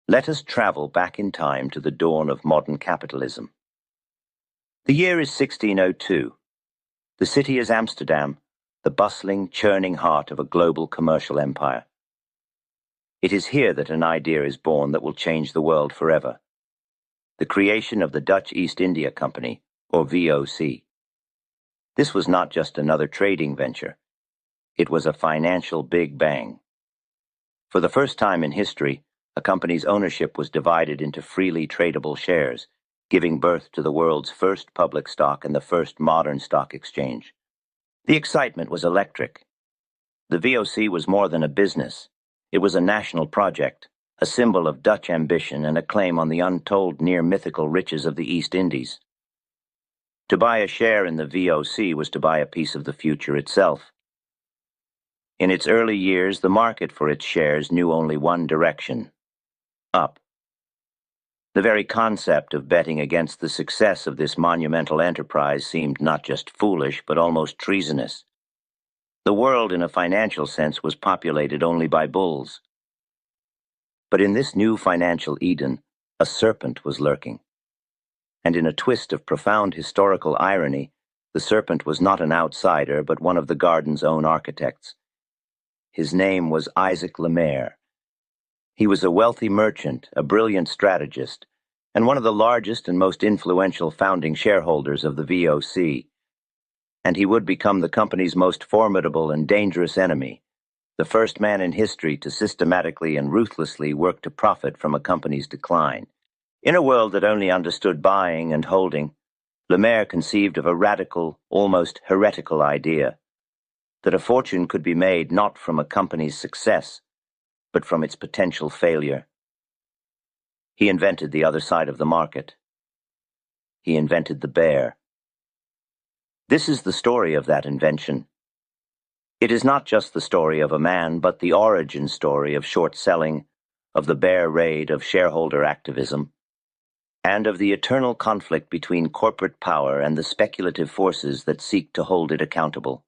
Let us travel back in time to the dawn of modern capitalism. The year is 1602. The city is Amsterdam, the bustling, churning heart of a global commercial empire. It is here that an idea is born that will change the world forever. The creation of the Dutch East India Company, or VOC. This was not just another trading venture. It was a financial big bang. For the first time in history, a company's ownership was divided into freely tradable shares, giving birth to the world's first public stock and the first modern stock exchange. The excitement was electric. The VOC was more than a business. It was a national project, a symbol of Dutch ambition and a claim on the untold near-mythical riches of the East Indies. To buy a share in the VOC was to buy a piece of the future itself. In its early years, the market for its shares knew only one direction: up. The very concept of betting against the success of this monumental enterprise seemed not just foolish, but almost treasonous. The world, in a financial sense, was populated only by bulls. But in this new financial Eden, a serpent was lurking. And in a twist of profound historical irony, the serpent was not an outsider, but one of the garden's own architects. His name was Isaac Le Maire. He was a wealthy merchant, a brilliant strategist, and one of the largest and most influential founding shareholders of the VOC. And he would become the company's most formidable and dangerous enemy, the first man in history to systematically and ruthlessly work to profit from a company's decline. In a world that only understood buying and holding, Le Maire conceived of a radical, almost heretical idea, that a fortune could be made not from a company's success, but from its potential failure. He invented the other side of the market. He invented the bear. This is the story of that invention. It is not just the story of a man, but the origin story of short selling, of the bear raid, of shareholder activism, and of the eternal conflict between corporate power and the speculative forces that seek to hold it accountable.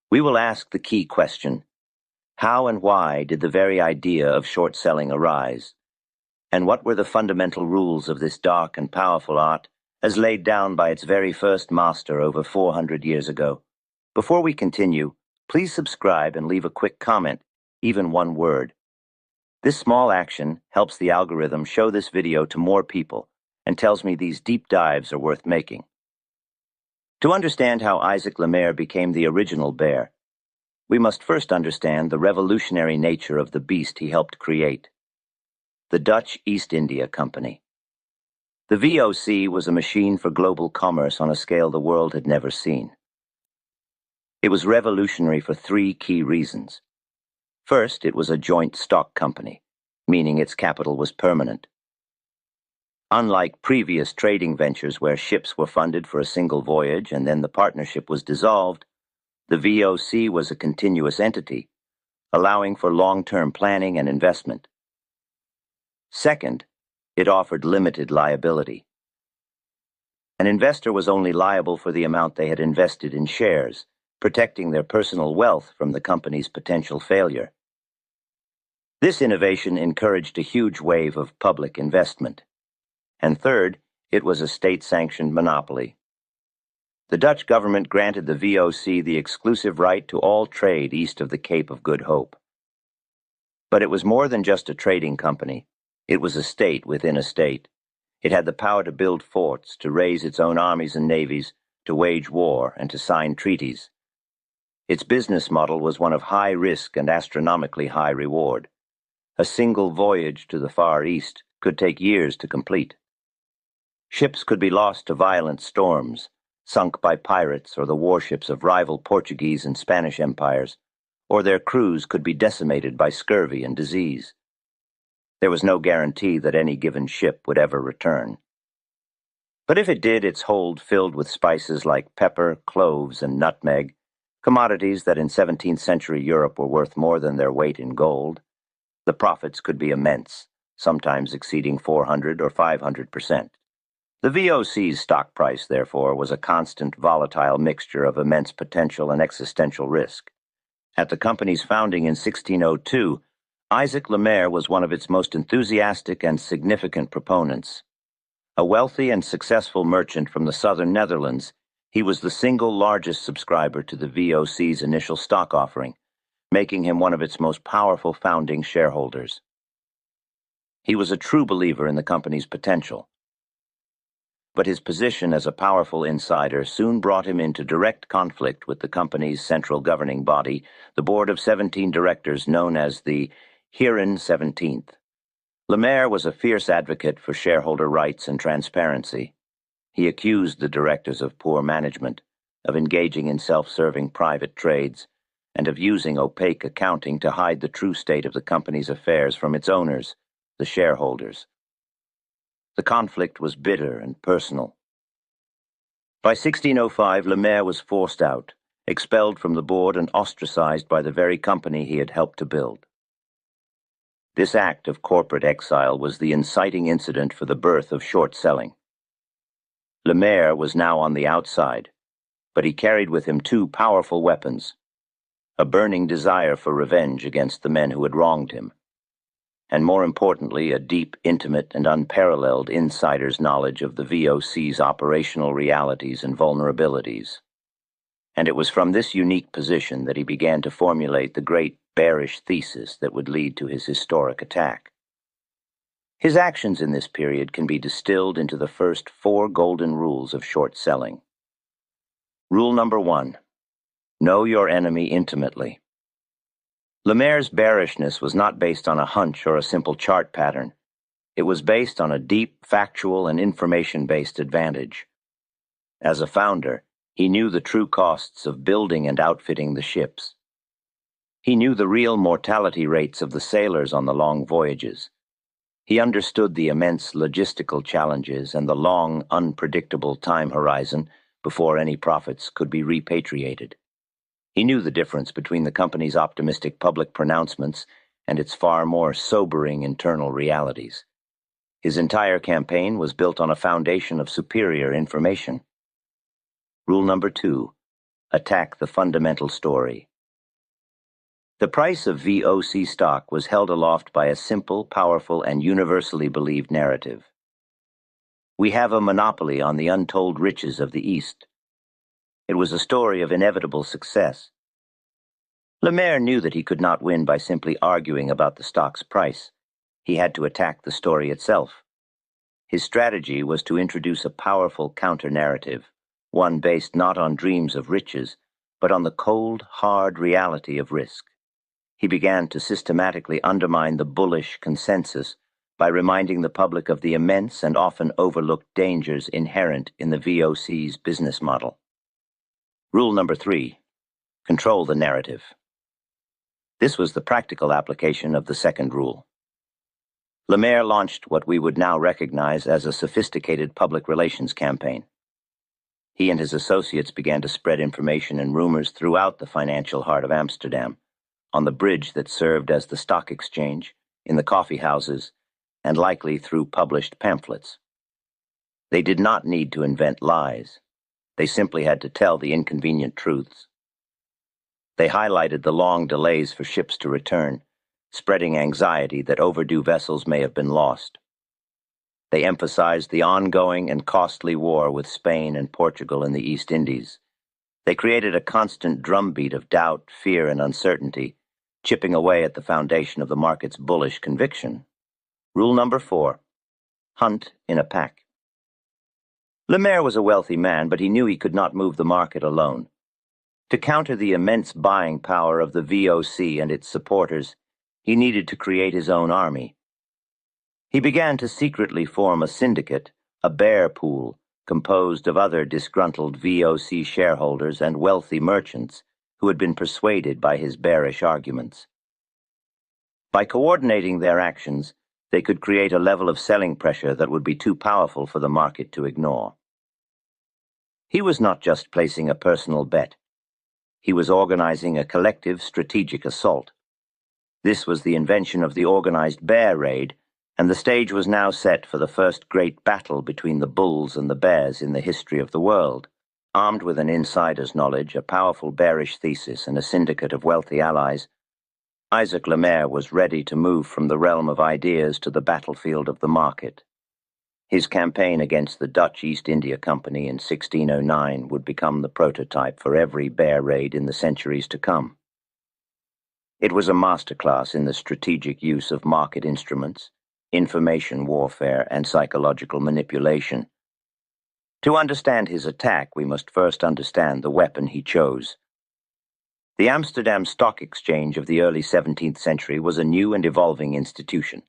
We will ask the key question: how and why did the very idea of short selling arise? And what were the fundamental rules of this dark and powerful art as laid down by its very first master over 400 years ago? Before we continue, please subscribe and leave a quick comment, even one word. This small action helps the algorithm show this video to more people and tells me these deep dives are worth making. To understand how Isaac Le Maire became the original bear, we must first understand the revolutionary nature of the beast he helped create: the Dutch East India Company. The VOC was a machine for global commerce on a scale the world had never seen. It was revolutionary for three key reasons. First, it was a joint stock company, meaning its capital was permanent. Unlike previous trading ventures where ships were funded for a single voyage and then the partnership was dissolved, the VOC was a continuous entity, allowing for long-term planning and investment. Second, it offered limited liability. An investor was only liable for the amount they had invested in shares, protecting their personal wealth from the company's potential failure. This innovation encouraged a huge wave of public investment. And third, it was a state-sanctioned monopoly. The Dutch government granted the VOC the exclusive right to all trade east of the Cape of Good Hope. But it was more than just a trading company. It was a state within a state. It had the power to build forts, to raise its own armies and navies, to wage war, and to sign treaties. Its business model was one of high risk and astronomically high reward. A single voyage to the Far East could take years to complete. Ships could be lost to violent storms, sunk by pirates or the warships of rival Portuguese and Spanish empires, or their crews could be decimated by scurvy and disease. There was no guarantee that any given ship would ever return. But if it did, its hold filled with spices like pepper, cloves, and nutmeg, commodities that in 17th century Europe were worth more than their weight in gold, the profits could be immense, sometimes exceeding 400 or 500%. The VOC's stock price, therefore, was a constant, volatile mixture of immense potential and existential risk. At the company's founding in 1602, Isaac Le Maire was one of its most enthusiastic and significant proponents. A wealthy and successful merchant from the southern Netherlands, he was the single largest subscriber to the VOC's initial stock offering, making him one of its most powerful founding shareholders. He was a true believer in the company's potential. But his position as a powerful insider soon brought him into direct conflict with the company's central governing body, the board of 17 directors known as the Heren 17th. Le Maire was a fierce advocate for shareholder rights and transparency. He accused the directors of poor management, of engaging in self-serving private trades, and of using opaque accounting to hide the true state of the company's affairs from its owners, the shareholders. The conflict was bitter and personal. By 1605, Le Maire was forced out, expelled from the board and ostracized by the very company he had helped to build. This act of corporate exile was the inciting incident for the birth of short selling. Le Maire was now on the outside, but he carried with him two powerful weapons: a burning desire for revenge against the men who had wronged him, and more importantly, a deep, intimate, and unparalleled insider's knowledge of the VOC's operational realities and vulnerabilities. And it was from this unique position that he began to formulate the great bearish thesis that would lead to his historic attack. His actions in this period can be distilled into the first 4 golden rules of short selling. Rule number 1: know your enemy intimately. Le Maire's bearishness was not based on a hunch or a simple chart pattern. It was based on a deep, factual, and information-based advantage. As a founder, he knew the true costs of building and outfitting the ships. He knew the real mortality rates of the sailors on the long voyages. He understood the immense logistical challenges and the long, unpredictable time horizon before any profits could be repatriated. He knew the difference between the company's optimistic public pronouncements and its far more sobering internal realities. His entire campaign was built on a foundation of superior information. Rule number 2: attack the fundamental story. The price of VOC stock was held aloft by a simple, powerful, and universally believed narrative. We have a monopoly on the untold riches of the East. It was a story of inevitable success. Le Maire knew that he could not win by simply arguing about the stock's price. He had to attack the story itself. His strategy was to introduce a powerful counter-narrative, one based not on dreams of riches, but on the cold, hard reality of risk. He began to systematically undermine the bullish consensus by reminding the public of the immense and often overlooked dangers inherent in the VOC's business model. Rule number 3: control the narrative. This was the practical application of the second rule. Le Maire launched what we would now recognize as a sophisticated public relations campaign. He and his associates began to spread information and rumors throughout the financial heart of Amsterdam, on the bridge that served as the stock exchange, in the coffee houses, and likely through published pamphlets. They did not need to invent lies. They simply had to tell the inconvenient truths. They highlighted the long delays for ships to return, spreading anxiety that overdue vessels may have been lost. They emphasized the ongoing and costly war with Spain and Portugal in the East Indies. They created a constant drumbeat of doubt, fear, and uncertainty, chipping away at the foundation of the market's bullish conviction. Rule number 4: hunt in a pack. Le Maire was a wealthy man, but he knew he could not move the market alone. To counter the immense buying power of the VOC and its supporters, he needed to create his own army. He began to secretly form a syndicate, a bear pool, composed of other disgruntled VOC shareholders and wealthy merchants who had been persuaded by his bearish arguments. By coordinating their actions, they could create a level of selling pressure that would be too powerful for the market to ignore. He was not just placing a personal bet. He was organizing a collective strategic assault. This was the invention of the organized bear raid, and the stage was now set for the first great battle between the bulls and the bears in the history of the world. Armed with an insider's knowledge, a powerful bearish thesis, and a syndicate of wealthy allies, Isaac Le Maire was ready to move from the realm of ideas to the battlefield of the market. His campaign against the Dutch East India Company in 1609 would become the prototype for every bear raid in the centuries to come. It was a masterclass in the strategic use of market instruments, information warfare, and psychological manipulation. To understand his attack, we must first understand the weapon he chose. The Amsterdam Stock Exchange of the early 17th century was a new and evolving institution.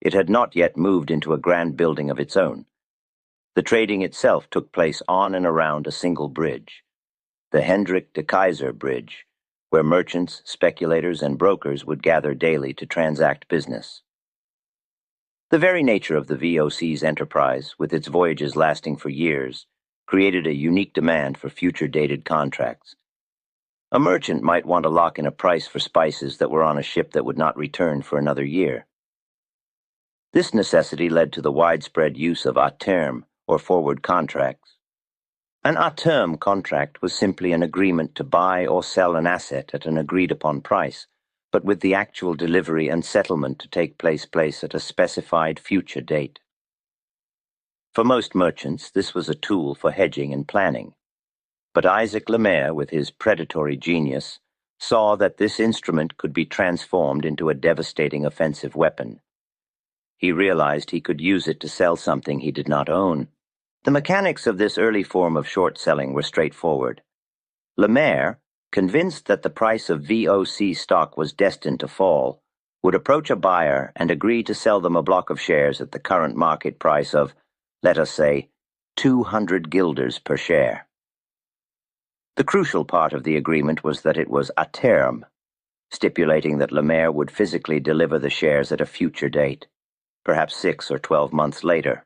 It had not yet moved into a grand building of its own. The trading itself took place on and around a single bridge, the Hendrik de Keyser Bridge, where merchants, speculators, and brokers would gather daily to transact business. The very nature of the VOC's enterprise, with its voyages lasting for years, created a unique demand for future-dated contracts. A merchant might want to lock in a price for spices that were on a ship that would not return for another year. This necessity led to the widespread use of à terme, or forward contracts. An à terme contract was simply an agreement to buy or sell an asset at an agreed-upon price, but with the actual delivery and settlement to take place at a specified future date. For most merchants, this was a tool for hedging and planning. But Isaac Le Maire, with his predatory genius, saw that this instrument could be transformed into a devastating offensive weapon. He realized he could use it to sell something he did not own. The mechanics of this early form of short selling were straightforward. Le Maire, convinced that the price of VOC stock was destined to fall, would approach a buyer and agree to sell them a block of shares at the current market price of, let us say, 200 guilders per share. The crucial part of the agreement was that it was à terme, stipulating that Le Maire would physically deliver the shares at a future date, perhaps 6 or 12 months later.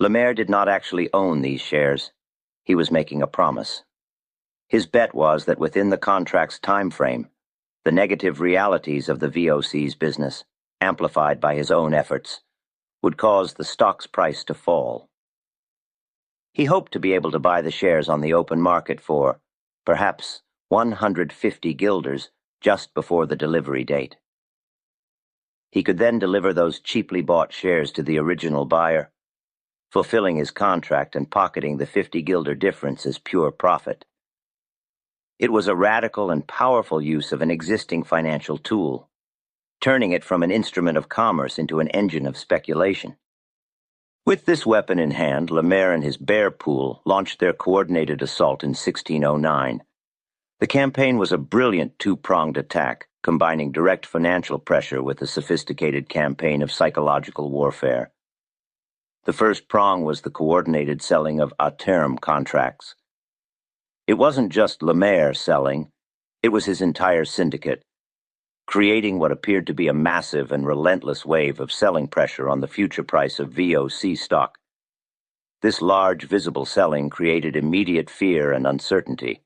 Le Maire did not actually own these shares. He was making a promise. His bet was that within the contract's time frame, the negative realities of the VOC's business, amplified by his own efforts, would cause the stock's price to fall. He hoped to be able to buy the shares on the open market for, perhaps, 150 guilders just before the delivery date. He could then deliver those cheaply bought shares to the original buyer, fulfilling his contract and pocketing the 50 guilder difference as pure profit. It was a radical and powerful use of an existing financial tool, turning it from an instrument of commerce into an engine of speculation. With this weapon in hand, Le Maire and his bear pool launched their coordinated assault in 1609. The campaign was a brilliant two-pronged attack, combining direct financial pressure with a sophisticated campaign of psychological warfare. The first prong was the coordinated selling of à terme contracts. It wasn't just Le Maire selling, it was his entire syndicate, creating what appeared to be a massive and relentless wave of selling pressure on the future price of VOC stock. This large, visible selling created immediate fear and uncertainty.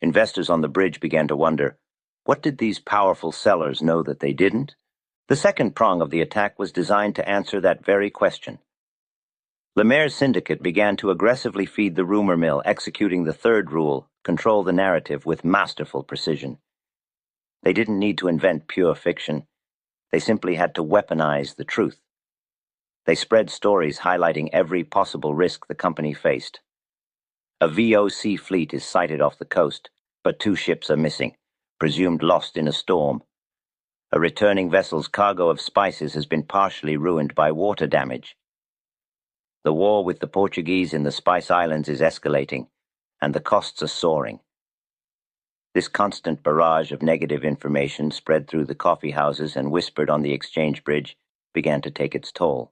Investors on the bridge began to wonder, what did these powerful sellers know that they didn't? The second prong of the attack was designed to answer that very question. Le Maire's syndicate began to aggressively feed the rumor mill, executing the third rule, control the narrative, with masterful precision. They didn't need to invent pure fiction. They simply had to weaponize the truth. They spread stories highlighting every possible risk the company faced. A VOC fleet is sighted off the coast, but 2 ships are missing, presumed lost in a storm. A returning vessel's cargo of spices has been partially ruined by water damage. The war with the Portuguese in the Spice Islands is escalating, and the costs are soaring. This constant barrage of negative information spread through the coffee houses and whispered on the exchange bridge began to take its toll.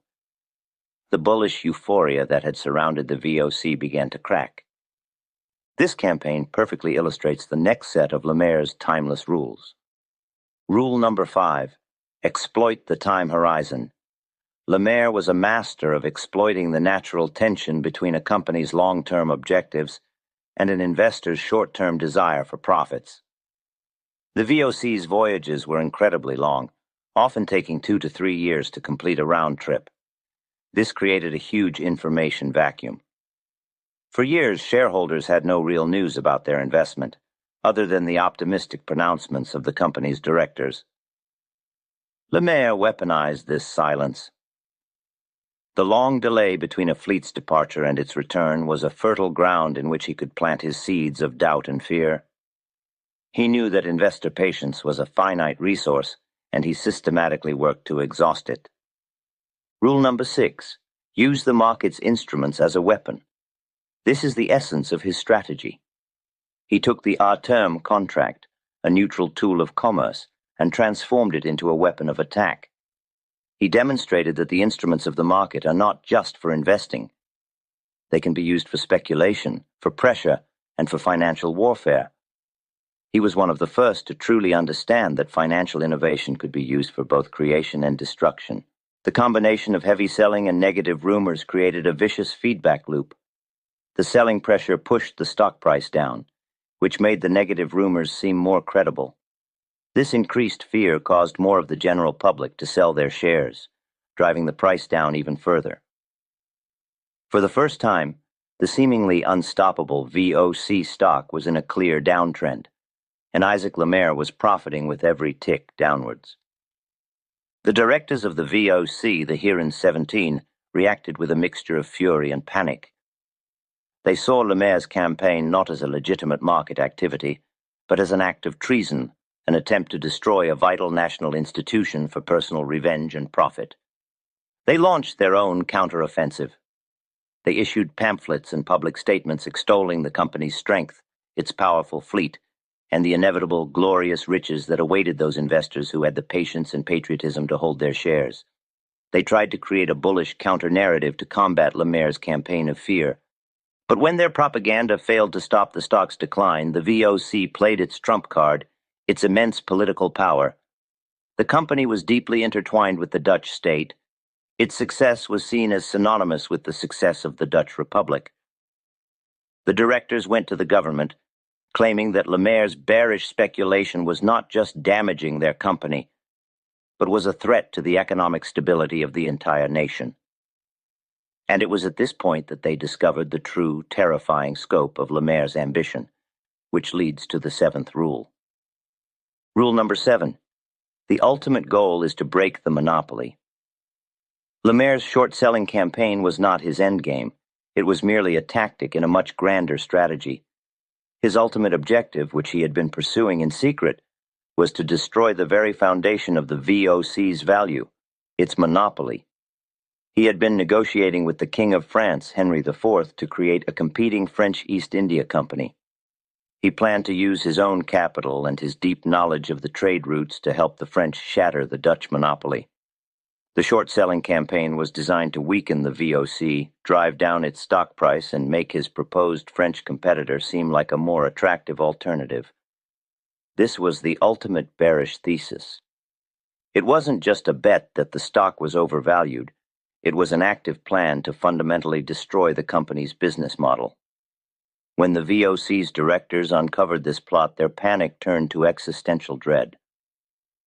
The bullish euphoria that had surrounded the VOC began to crack. This campaign perfectly illustrates the next set of Le Maire's timeless rules. Rule number 5, exploit the time horizon. Le Maire was a master of exploiting the natural tension between a company's long-term objectives and an investor's short-term desire for profits. The VOC's voyages were incredibly long, often taking 2 to 3 years to complete a round trip. This created a huge information vacuum. For years, shareholders had no real news about their investment. other than the optimistic pronouncements of the company's directors. Le Maire weaponized this silence. The long delay between a fleet's departure and its return was a fertile ground in which he could plant his seeds of doubt and fear. He knew that investor patience was a finite resource, and he systematically worked to exhaust it. Rule number 6, use the market's instruments as a weapon. This is the essence of his strategy. He took the à-terme contract, a neutral tool of commerce, and transformed it into a weapon of attack. He demonstrated that the instruments of the market are not just for investing. They can be used for speculation, for pressure, and for financial warfare. He was one of the first to truly understand that financial innovation could be used for both creation and destruction. The combination of heavy selling and negative rumors created a vicious feedback loop. The selling pressure pushed the stock price down, which made the negative rumors seem more credible. This increased fear caused more of the general public to sell their shares, driving the price down even further. For the first time, the seemingly unstoppable VOC stock was in a clear downtrend, and Isaac Le Maire was profiting with every tick downwards. The directors of the VOC, the Heron 17, reacted with a mixture of fury and panic. They saw Le Maire's campaign not as a legitimate market activity, but as an act of treason, an attempt to destroy a vital national institution for personal revenge and profit. They launched their own counteroffensive. They issued pamphlets and public statements extolling the company's strength, its powerful fleet, and the inevitable glorious riches that awaited those investors who had the patience and patriotism to hold their shares. They tried to create a bullish counter-narrative to combat Le Maire's campaign of fear. But when their propaganda failed to stop the stock's decline, the VOC played its trump card, its immense political power. The company was deeply intertwined with the Dutch state. Its success was seen as synonymous with the success of the Dutch Republic. The directors went to the government, claiming that Le Maire's bearish speculation was not just damaging their company, but was a threat to the economic stability of the entire nation. And it was at this point that they discovered the true, terrifying scope of Le Maire's ambition, which leads to the 7th rule. Rule number 7. The ultimate goal is to break the monopoly. Le Maire's short-selling campaign was not his endgame. It was merely a tactic in a much grander strategy. His ultimate objective, which he had been pursuing in secret, was to destroy the very foundation of the VOC's value, its monopoly. He had been negotiating with the King of France, Henry IV, to create a competing French East India Company. He planned to use his own capital and his deep knowledge of the trade routes to help the French shatter the Dutch monopoly. The short-selling campaign was designed to weaken the VOC, drive down its stock price, and make his proposed French competitor seem like a more attractive alternative. This was the ultimate bearish thesis. It wasn't just a bet that the stock was overvalued. It was an active plan to fundamentally destroy the company's business model. When the VOC's directors uncovered this plot, their panic turned to existential dread.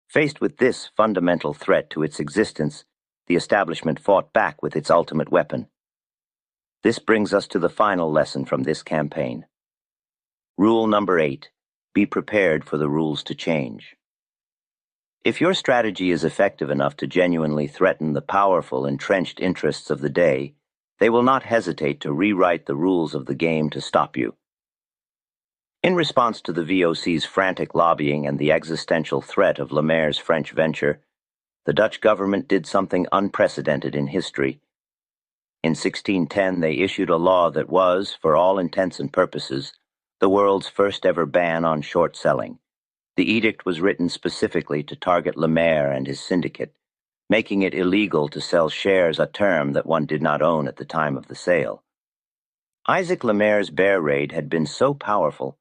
Faced with this fundamental threat to its existence, the establishment fought back with its ultimate weapon. This brings us to the final lesson from this campaign. Rule number 8. Be prepared for the rules to change. If your strategy is effective enough to genuinely threaten the powerful, entrenched interests of the day, they will not hesitate to rewrite the rules of the game to stop you. In response to the VOC's frantic lobbying and the existential threat of Le Maire's French venture, the Dutch government did something unprecedented in history. In 1610, they issued a law that was, for all intents and purposes, the world's first ever ban on short selling. The edict was written specifically to target Le Maire and his syndicate, making it illegal to sell shares à-terme that one did not own at the time of the sale. Isaac Le Maire's bear raid had been so powerful,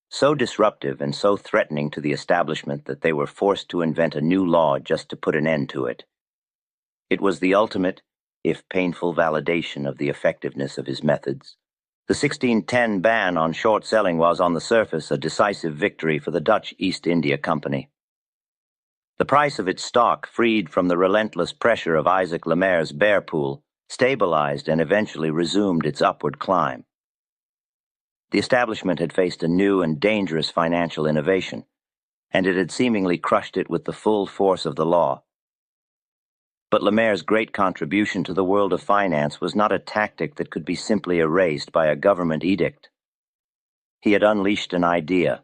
so disruptive, and so threatening to the establishment that they were forced to invent a new law just to put an end to it. It was the ultimate, if painful, validation of the effectiveness of his methods. The 1610 ban on short selling was, on the surface, a decisive victory for the Dutch East India Company. The price of its stock, freed from the relentless pressure of Isaac Le Maire's bear pool, stabilized and eventually resumed its upward climb. The establishment had faced a new and dangerous financial innovation, and it had seemingly crushed it with the full force of the law. But Le Maire's great contribution to the world of finance was not a tactic that could be simply erased by a government edict. He had unleashed an idea,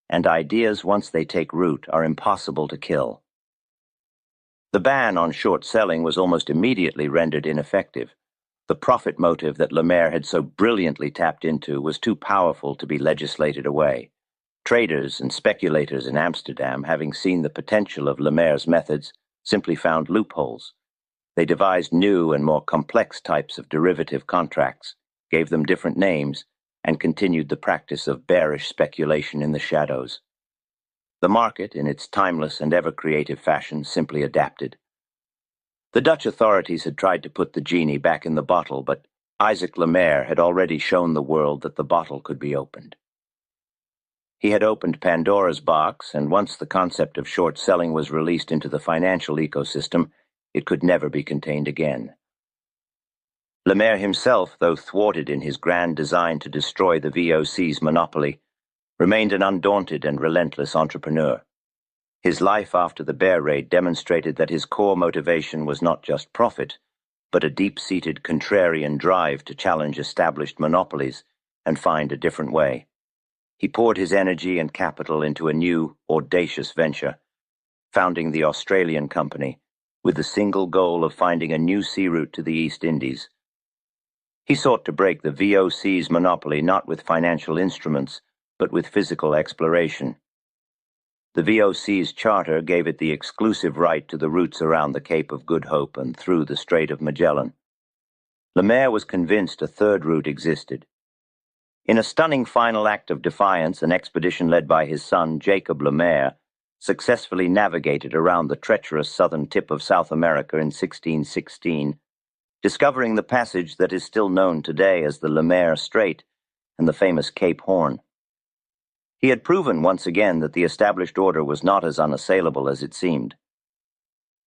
and ideas, once they take root, are impossible to kill. The ban on short selling was almost immediately rendered ineffective. The profit motive that Le Maire had so brilliantly tapped into was too powerful to be legislated away. Traders and speculators in Amsterdam, having seen the potential of Le Maire's methods, simply found loopholes. They devised new and more complex types of derivative contracts, gave them different names, and continued the practice of bearish speculation in the shadows. The market, in its timeless and ever-creative fashion, simply adapted. The Dutch authorities had tried to put the genie back in the bottle, but Isaac Le Maire had already shown the world that the bottle could be opened. He had opened Pandora's box, and once the concept of short selling was released into the financial ecosystem, it could never be contained again. Le Maire himself, though thwarted in his grand design to destroy the VOC's monopoly, remained an undaunted and relentless entrepreneur. His life after the bear raid demonstrated that his core motivation was not just profit, but a deep-seated contrarian drive to challenge established monopolies and find a different way. He poured his energy and capital into a new, audacious venture, founding the Australian company, with the single goal of finding a new sea route to the East Indies. He sought to break the VOC's monopoly not with financial instruments, but with physical exploration. The VOC's charter gave it the exclusive right to the routes around the Cape of Good Hope and through the Strait of Magellan. Le Maire was convinced a third route existed. In a stunning final act of defiance, an expedition led by his son, Jacob Le Maire, successfully navigated around the treacherous southern tip of South America in 1616, discovering the passage that is still known today as the Le Maire Strait and the famous Cape Horn. He had proven once again that the established order was not as unassailable as it seemed.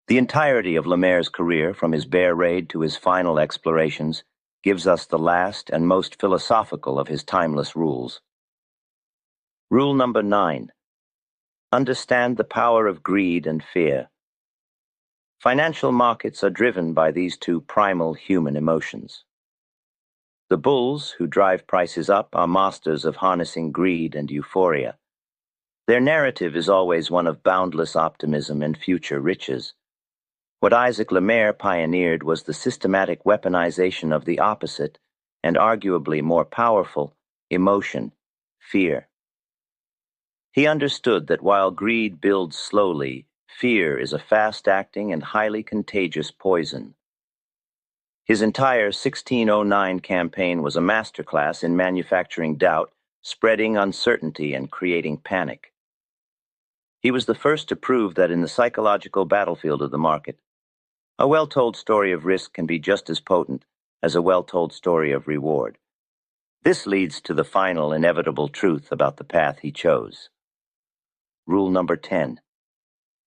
The entirety of Le Maire's career, from his bear raid to his final explorations, gives us the last and most philosophical of his timeless rules. Rule number 9. Understand the power of greed and fear. Financial markets are driven by these two primal human emotions. The bulls who drive prices up are masters of harnessing greed and euphoria. Their narrative is always one of boundless optimism and future riches. What Isaac Le Maire pioneered was the systematic weaponization of the opposite, and arguably more powerful, emotion, fear. He understood that while greed builds slowly, fear is a fast-acting and highly contagious poison. His entire 1609 campaign was a masterclass in manufacturing doubt, spreading uncertainty, and creating panic. He was the first to prove that in the psychological battlefield of the market, a well-told story of risk can be just as potent as a well-told story of reward. This leads to the final inevitable truth about the path he chose. Rule number 10.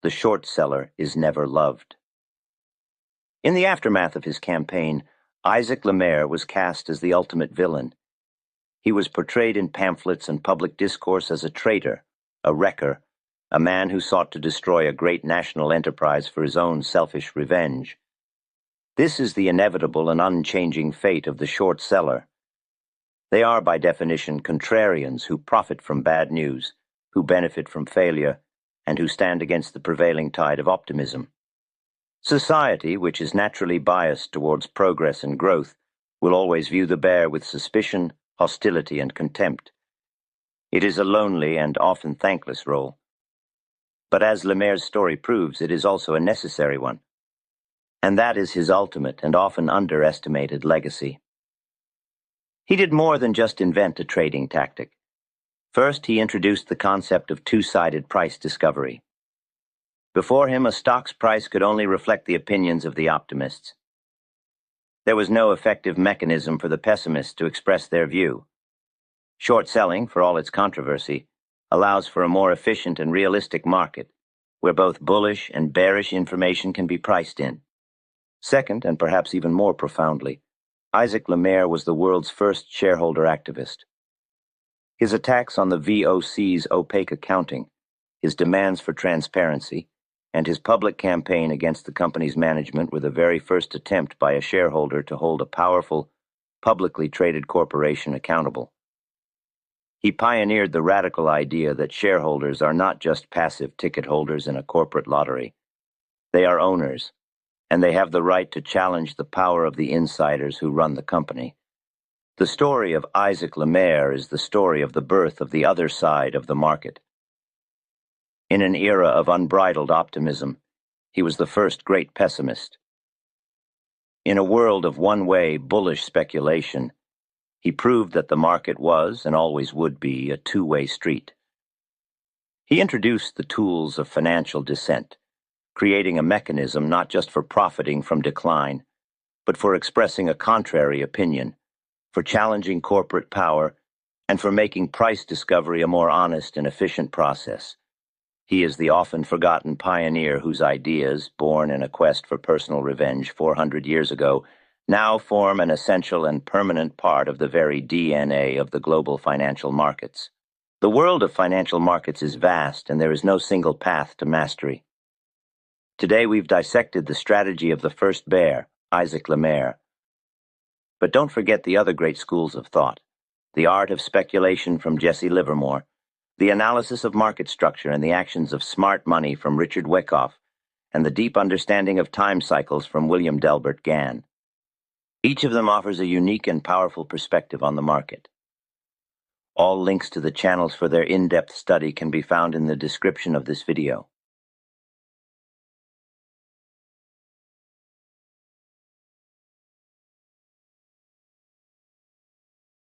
The short seller is never loved. In the aftermath of his campaign, Isaac Le Maire was cast as the ultimate villain. He was portrayed in pamphlets and public discourse as a traitor, a wrecker, a man who sought to destroy a great national enterprise for his own selfish revenge. This is the inevitable and unchanging fate of the short seller. They are, by definition, contrarians who profit from bad news, who benefit from failure, and who stand against the prevailing tide of optimism. Society, which is naturally biased towards progress and growth, will always view the bear with suspicion, hostility, and contempt. It is a lonely and often thankless role. But as Le Maire's story proves, it is also a necessary one. And that is his ultimate and often underestimated legacy. He did more than just invent a trading tactic. First, he introduced the concept of two-sided price discovery. Before him, a stock's price could only reflect the opinions of the optimists. There was no effective mechanism for the pessimists to express their view. Short selling, for all its controversy, allows for a more efficient and realistic market, where both bullish and bearish information can be priced in. Second, and perhaps even more profoundly, Isaac Le Maire was the world's first shareholder activist. His attacks on the VOC's opaque accounting, his demands for transparency, and his public campaign against the company's management were the very first attempt by a shareholder to hold a powerful, publicly traded corporation accountable. He pioneered the radical idea that shareholders are not just passive ticket holders in a corporate lottery. They are owners, and they have the right to challenge the power of the insiders who run the company. The story of Isaac Le Maire is the story of the birth of the other side of the market. In an era of unbridled optimism, he was the first great pessimist. In a world of one-way, bullish speculation, he proved that the market was, and always would be, a two-way street. He introduced the tools of financial dissent, creating a mechanism not just for profiting from decline, but for expressing a contrary opinion, for challenging corporate power, and for making price discovery a more honest and efficient process. He is the often forgotten pioneer whose ideas, born in a quest for personal revenge 400 years ago, now form an essential and permanent part of the very DNA of the global financial markets. The world of financial markets is vast, and there is no single path to mastery. Today we've dissected the strategy of the first bear, Isaac Le Maire. But don't forget the other great schools of thought: the art of speculation from Jesse Livermore, the analysis of market structure and the actions of smart money from Richard Wyckoff, and the deep understanding of time cycles from William Delbert Gann. Each of them offers a unique and powerful perspective on the market. All links to the channels for their in-depth study can be found in the description of this video.